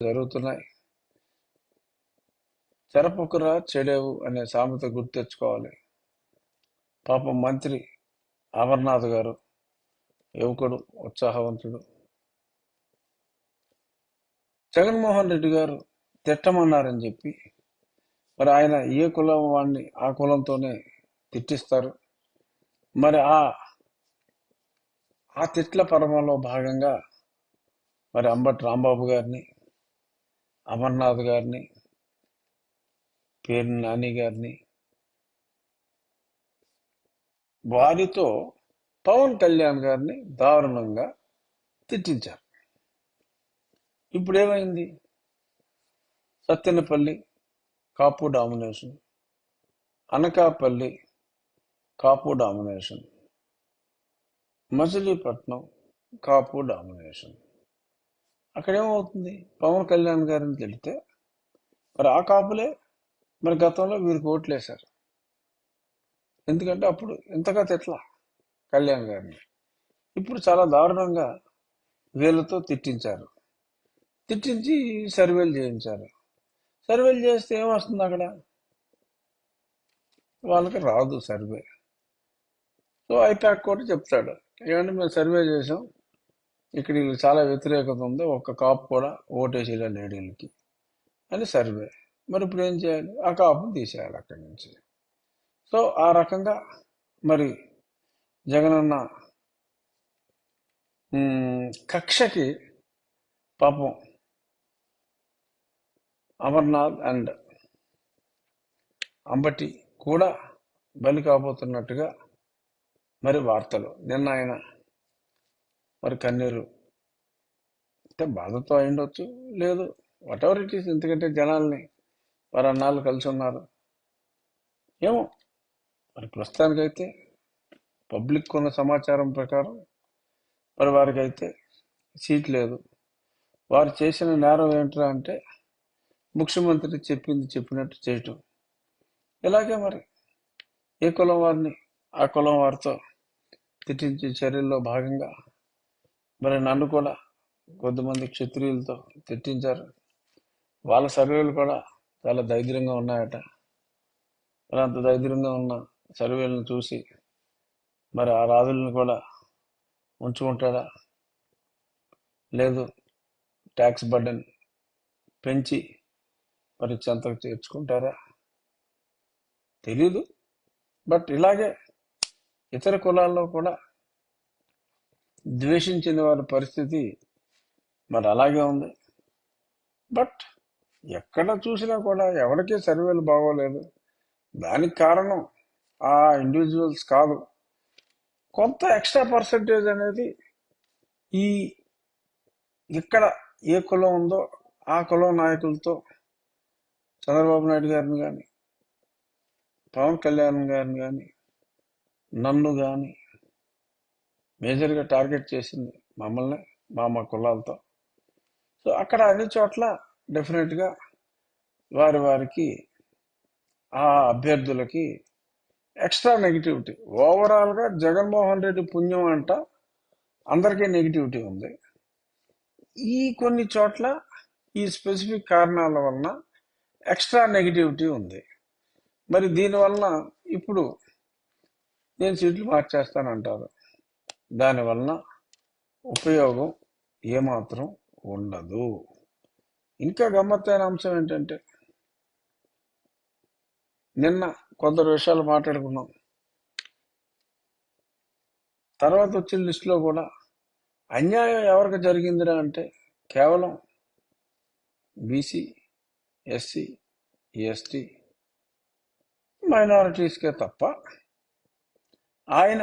జరుగుతున్నాయి. చెరపకురా చెడేవు అనే సామెత గుర్తెచ్చుకోవాలి. పాపం మంత్రి అమర్నాథ్ గారు యువకుడు, ఉత్సాహవంతుడు. జగన్మోహన్ రెడ్డి గారు తిట్టమన్నారని చెప్పి మరి ఆయన ఏ కులం వాడిని ఆ కులంతోనే తిట్టిస్తారు. మరి ఆ తిట్ల పరమలో భాగంగా మరి అంబటి రాంబాబు గారిని, అమర్నాథ్ గారిని, పేరు నాని గారిని, వారితో పవన్ కళ్యాణ్ గారిని దారుణంగా తిట్టించారు. ఇప్పుడు ఏమైంది? సత్తెనపల్లి కాపు డామినేషన్, అనకాపల్లి కాపు డామినేషన్, మచిలీపట్నం కాపు డామినేషన్. అక్కడేమవుతుంది? పవన్ కళ్యాణ్ గారిని తెలితే మరి ఆ కాపులే మరి గతంలో వీరికి ఓట్లు వేశారు. ఎందుకంటే అప్పుడు ఇంతగా తిట్ల కళ్యాణ్ గారిని. ఇప్పుడు చాలా దారుణంగా వీళ్ళతో తిట్టించారు. తిట్టించి సర్వేలు చేయించారు. సర్వేలు చేస్తే ఏమొస్తుంది? అక్కడ వాళ్ళకి రాదు సర్వే. సో ఐపాక్ కూడా చెప్తాడు, ఏమంటే మేము సర్వే చేసాం, ఇక్కడ వీళ్ళకి చాలా వ్యతిరేకత ఉంది, ఒక్క కాపు కూడా ఓటేసేలా లేడు వీళ్ళకి అని సర్వే. మరి ఇప్పుడు ఏం చేయాలి? ఆ కాపును తీసేయాలి అక్కడి నుంచి. సో ఆ రకంగా మరి జగనన్న కక్షకి పాపం అమర్నాథ్ అండ్ అంబటి కూడా బలి కాబోతున్నట్టుగా మరి వార్తలు. నిన్న ఆయన మరి కన్నీరు అంటే బాధతో అయిండొచ్చు, లేదు వాట్ ఎవర్ ఇట్ ఈస్. ఎందుకంటే జనాల్ని వారు అన్నాళ్ళు కలిసి ఉన్నారు, ఏమో. మరి ప్రస్తుతానికైతే పబ్లిక్ ఉన్న సమాచారం ప్రకారం మరి వారికి అయితే సీట్ లేదు. వారు చేసిన నేరం ఏంట్రా అంటే ముఖ్యమంత్రి చెప్పింది చెప్పినట్టు చేయటం. ఇలాగే మరి ఏ కులం వారిని ఆ కులం వారితో తిట్టించే చర్యల్లో భాగంగా మరి నన్ను కూడా కొద్దిమంది క్షత్రియులతో తిట్టించారు. వాళ్ళ సర్వేలు కూడా చాలా దరిద్రంగా ఉన్నాయట. మరి అంత దరిద్రంగా ఉన్న సర్వేలను చూసి మరి ఆ రాజులను కూడా ఉంచుకుంటాడా, లేదు ట్యాక్స్ బర్డెన్ పెంచి మరి చెంతకు చేర్చుకుంటారా తెలీదు. బట్ ఇలాగే ఇతర కులాల్లో కూడా ద్వేషించిన వారి పరిస్థితి మరి అలాగే ఉంది. బట్ ఎక్కడ చూసినా కూడా ఎవరికీ సర్వేలు బాగోలేదు. దానికి కారణం ఆ ఇండివిజువల్స్ కాదు, కొంత ఎక్స్ట్రా పర్సంటేజ్ అనేది ఈ ఇక్కడ ఏ కులం ఉందో ఆ కులం నాయకులతో చంద్రబాబు నాయుడు గారిని కానీ, పవన్ కళ్యాణ్ గారిని కానీ, నన్ను కానీ మేజర్గా టార్గెట్ చేసింది మమ్మల్ని, మా కులాలతో. సో అక్కడ అన్ని చోట్ల డెఫినెట్గా వారికి ఆ అభ్యర్థులకి ఎక్స్ట్రా నెగిటివిటీ. ఓవరాల్గా జగన్మోహన్ రెడ్డి పుణ్యం అంట అందరికీ నెగిటివిటీ ఉంది. ఈ కొన్ని చోట్ల ఈ స్పెసిఫిక్ కారణాల వలన ఎక్స్ట్రా నెగిటివిటీ ఉంది. మరి దీనివలన ఇప్పుడు నేను సీట్లు మార్చేస్తానంటారు. దానివలన ఉపయోగం ఏమాత్రం ఉండదు. ఇంకా గమ్మత్తైన అంశం ఏంటంటే నిన్న కొందరు విషయాలు మాట్లాడుకున్నాం. తర్వాత వచ్చిన లిస్టులో కూడా అన్యాయం ఎవరికి జరిగిందిరా అంటే కేవలం బీసీ, ఎస్సీ, ఎస్టీ, మైనారిటీస్కే తప్ప ఆయన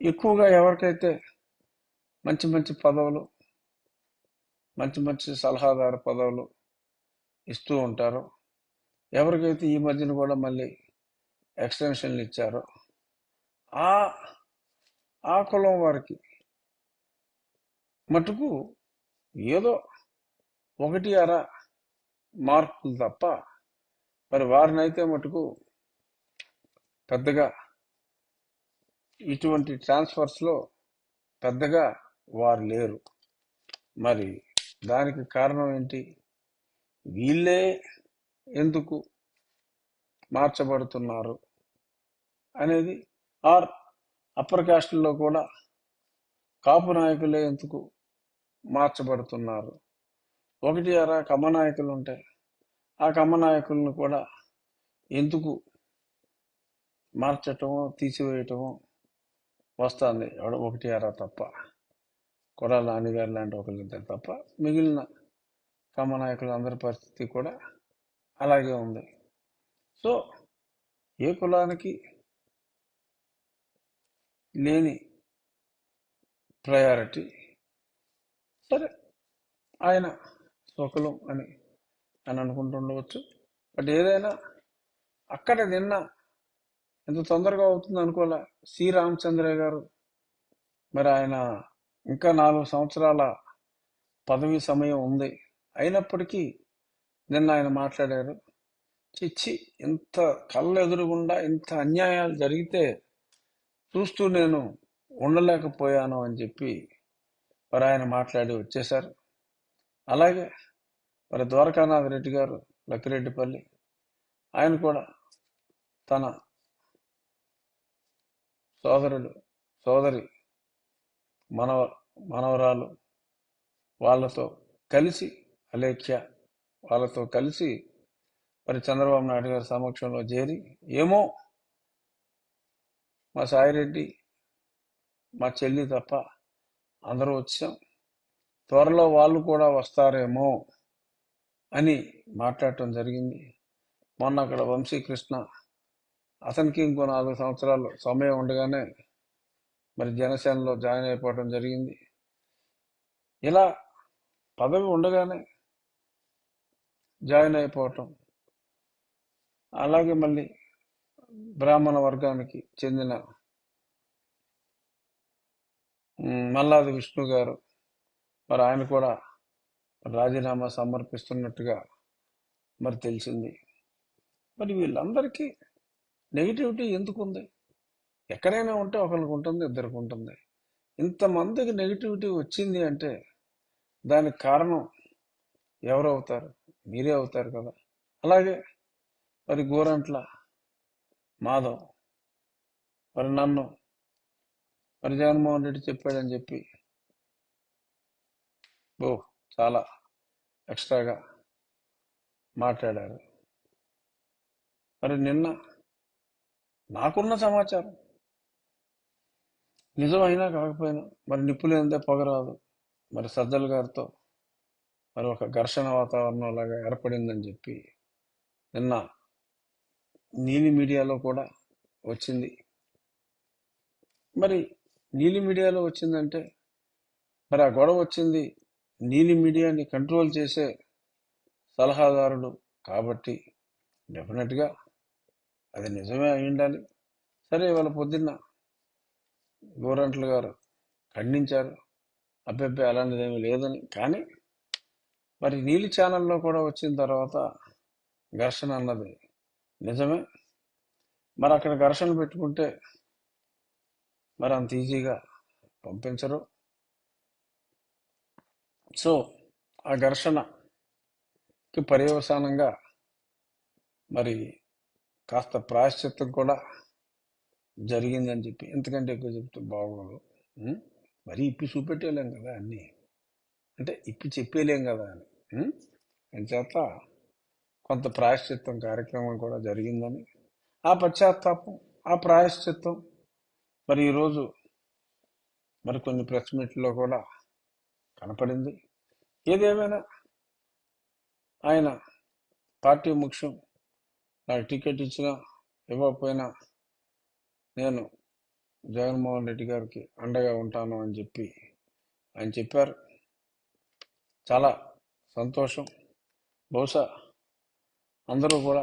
ఎక్కువగా ఎవరికైతే మంచి మంచి పదవులు, మంచి మంచి సలహాదారు పదవులు ఇస్తూ ఉంటారో, ఎవరికైతే ఈ మధ్యన కూడా మళ్ళీ ఎక్స్టెన్షన్లు ఇచ్చారో ఆ కులం వారికి మటుకు ఏదో ఒకటి అర మార్కులు తప్ప మరి వారినైతే మటుకు పెద్దగా ఇటువంటి ట్రాన్స్ఫర్స్లో పెద్దగా వారు లేరు. మరి దానికి కారణం ఏంటి? వీళ్ళే ఎందుకు మార్చబడుతున్నారు అనేది, ఆర్ అప్పర్ కాస్ట్లో కూడా కాపు నాయకులే ఎందుకు మార్చబడుతున్నారు? ఒకటి అరా కమ్మ నాయకులు ఉంటాయి, ఆ కమ్మ నాయకులను కూడా ఎందుకు మార్చటమో తీసివేయటమో వస్తుంది? ఒకటి అరా తప్ప, కొడాల నాన్నగారు లాంటి ఒకరిద్దరు తప్ప మిగిలిన కమ్మ నాయకులు అందరి పరిస్థితి కూడా అలాగే ఉంది. సో ఏ కులానికి లేని ప్రయారిటీ, సరే ఆయన స్వకులం అని అనుకుంటుండవచ్చు. బట్ ఏదైనా అక్కడ నిన్న ఎంత తొందరగా అవుతుంది అనుకోలే. సి రామచంద్రయ్య గారు, మరి ఆయన ఇంకా 4 సంవత్సరాల పదవి సమయం ఉంది, అయినప్పటికీ నిన్న ఆయన మాట్లాడారు. చిచ్చి, ఇంత కళ్ళ ఎదురుగుండా ఇంత అన్యాయాలు జరిగితే చూస్తూ నేను ఉండలేకపోయాను అని చెప్పి మరి ఆయన మాట్లాడి వచ్చేశారు. అలాగే మరి ద్వారకానాథ్ రెడ్డి గారు, లక్కిరెడ్డిపల్లి, ఆయన కూడా తన సోదరి మనవరాలు వాళ్ళతో కలిసి, అలేఖ్య వాళ్ళతో కలిసి మరి చంద్రబాబు నాయుడు గారి సమక్షంలో చేరి, ఏమో మా సాయిరెడ్డి, మా చెల్లి తప్ప అందరూ వచ్చాం, త్వరలో వాళ్ళు కూడా వస్తారేమో అని మాట్లాడటం జరిగింది. మొన్న అక్కడ వంశీకృష్ణ, అతనికి ఇంకో 4 సంవత్సరాలు సమయం ఉండగానే మరి జనసేనలో జాయిన్ అయిపోవడం జరిగింది. ఇలా పదవి ఉండగానే జాయిన్ అయిపోవటం, అలాగే మళ్ళీ బ్రాహ్మణ వర్గానికి చెందిన మల్లాది విష్ణు గారు, మరి ఆయన కూడా రాజీనామా సమర్పిస్తున్నట్టుగా మరి తెలిసింది. మరి వీళ్ళందరికీ నెగిటివిటీ ఎందుకు ఉంది? ఎక్కడైనా ఉంటే ఒకరికి ఉంటుంది, ఇద్దరికి ఉంటుంది. ఇంతమందికి నెగిటివిటీ వచ్చింది అంటే దానికి కారణం ఎవరు అవుతారు? మీరే అవుతారు కదా. అలాగే మరి గోరంట్ల మాధవ్ మరి నన్ను మరి జగన్మోహన్ రెడ్డి చెప్పాడని చెప్పి చాలా ఎక్స్ట్రాగా మాట్లాడారు. మరి నిన్న నాకున్న సమాచారం నిజమైనా కాకపోయినా మరి నిప్పులేందే పొగరాదు, మరి సజ్జల గారితో మరి ఒక ఘర్షణ వాతావరణం లాగా ఏర్పడిందని చెప్పి నిన్న నీలి మీడియాలో కూడా వచ్చింది. మరి నీలి మీడియాలో వచ్చిందంటే మరి ఆ గొడవ వచ్చింది నీలి మీడియాని కంట్రోల్ చేసే సలహాదారుడు కాబట్టి డెఫినెట్గా అది నిజమే అయి ఉండాలి. సరే, ఇవాళ పొద్దున్న గోరంట్ల గారు ఖండించారు, అబ్బెబ్బే అలాంటిదేమీ లేదని. కానీ మరి నీలి ఛానల్లో కూడా వచ్చిన తర్వాత ఘర్షణ అన్నది నిజమే. మరి అక్కడ ఘర్షణ పెట్టుకుంటే మరి అంత ఈజీగా పంపించరు. సో ఆ ఘర్షణకి పర్యవసానంగా మరి కాస్త ప్రాయశ్చిత్తం కూడా జరిగిందని చెప్పి, ఎందుకంటే ఎక్కువ చెప్తే బాగోదు. మరీ ఇప్పి చూపెట్టేలేం కదా అన్నీ, అంటే ఇప్పి చెప్పేలేం కదా అని. అంచేత కొంత ప్రాయశ్చిత్తం కార్యక్రమం కూడా జరిగిందని, ఆ పశ్చాత్తాపం, ఆ ప్రాయశ్చిత్తం మరి ఈరోజు మరి కొన్ని ప్రెస్ మీట్లో కూడా కనపడింది. ఏదేమైనా ఆయన పార్టీ ముఖ్యం, నాకు టికెట్ ఇచ్చినా ఇవ్వకపోయినా నేను జగన్మోహన్ రెడ్డి గారికి అండగా ఉంటాను అని చెప్పి ఆయన చెప్పారు. చాలా సంతోషం. బహుశా అందరూ కూడా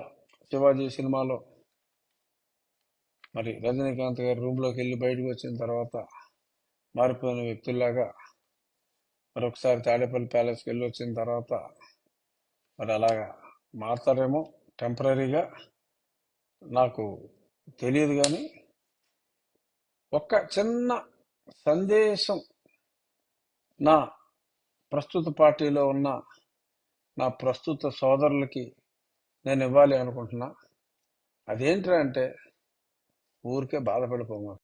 శివాజీ సినిమాలో మరి రజనీకాంత్ గారు రూమ్లోకి వెళ్ళి బయటకు వచ్చిన తర్వాత మారిపోయిన వ్యక్తుల్లాగా మరొకసారి తాడేపల్లి ప్యాలెస్కి వెళ్ళి వచ్చిన తర్వాత మరి అలాగా మారుతారేమో టెంపరీగా, నాకు తెలియదు. కానీ ఒక్క చిన్న సందేశం నా ప్రస్తుత పార్టీలో ఉన్న నా ప్రస్తుత సోదరులకి నేను ఇవ్వాలి అనుకుంటున్నా. అదేంట్రా అంటే ఊరికే బాధపడిపోమా.